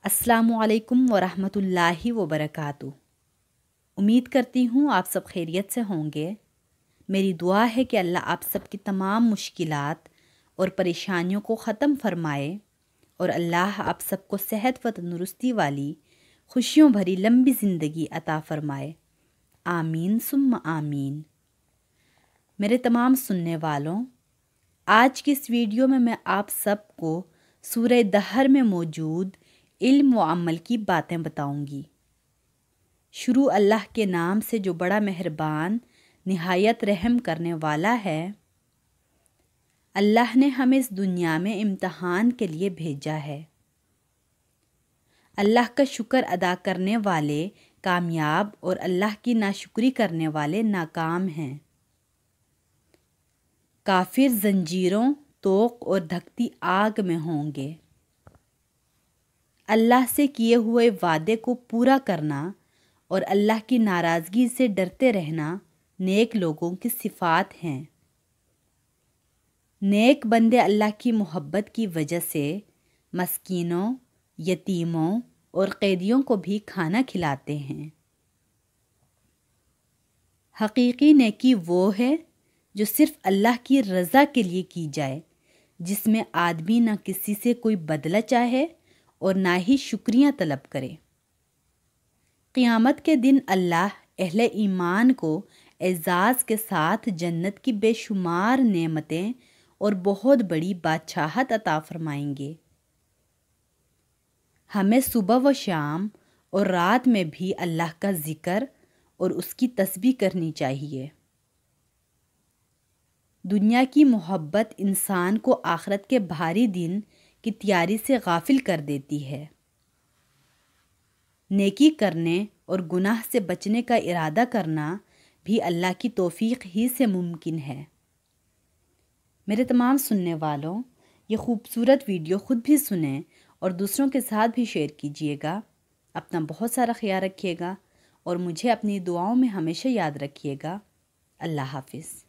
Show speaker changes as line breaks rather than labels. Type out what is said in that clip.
السلام علیکم ورحمۃ اللہ وبرکاتہ۔ امید کرتی ہوں آپ سب خیریت سے ہوں گے۔ میری دعا ہے کہ اللہ آپ سب کی تمام مشکلات اور پریشانیوں کو ختم فرمائے اور اللہ آپ سب کو صحت و تندرستی والی خوشیوں بھری لمبی زندگی عطا فرمائے، آمین ثم آمین۔ میرے تمام سننے والوں، آج کی اس ویڈیو میں آپ سب کو سورہ دہر میں موجود علم و عمل کی باتیں بتاؤں گی۔ شروع اللہ کے نام سے جو بڑا مہربان نہایت رحم کرنے والا ہے۔ اللہ نے ہمیں اس دنیا میں امتحان کے لیے بھیجا ہے۔ اللہ کا شکر ادا کرنے والے کامیاب اور اللہ کی ناشکری کرنے والے ناکام ہیں۔ کافر زنجیروں، طوق اور دھکتی آگ میں ہوں گے۔ اللہ سے کیے ہوئے وعدے کو پورا کرنا اور اللہ کی ناراضگی سے ڈرتے رہنا نیک لوگوں کی صفات ہیں۔ نیک بندے اللہ کی محبت کی وجہ سے مسکینوں، یتیموں اور قیدیوں کو بھی کھانا کھلاتے ہیں۔ حقیقی نیکی وہ ہے جو صرف اللہ کی رضا کے لیے کی جائے، جس میں آدمی نہ کسی سے کوئی بدلہ چاہے اور نہ ہی شکریہ طلب کرے۔ قیامت کے دن اللہ اہل ایمان کو اعزاز کے ساتھ جنت کی بے شمار نعمتیں اور بہت بڑی بادشاہت عطا فرمائیں گے۔ ہمیں صبح و شام اور رات میں بھی اللہ کا ذکر اور اس کی تسبیح کرنی چاہیے۔ دنیا کی محبت انسان کو آخرت کے بھاری دن کی تیاری سے غافل کر دیتی ہے۔ نیکی کرنے اور گناہ سے بچنے کا ارادہ کرنا بھی اللہ کی توفیق ہی سے ممکن ہے۔ میرے تمام سننے والوں، یہ خوبصورت ویڈیو خود بھی سنیں اور دوسروں کے ساتھ بھی شیئر کیجیے گا۔ اپنا بہت سارا خیال رکھیے گا اور مجھے اپنی دعاؤں میں ہمیشہ یاد رکھیے گا۔ اللہ حافظ۔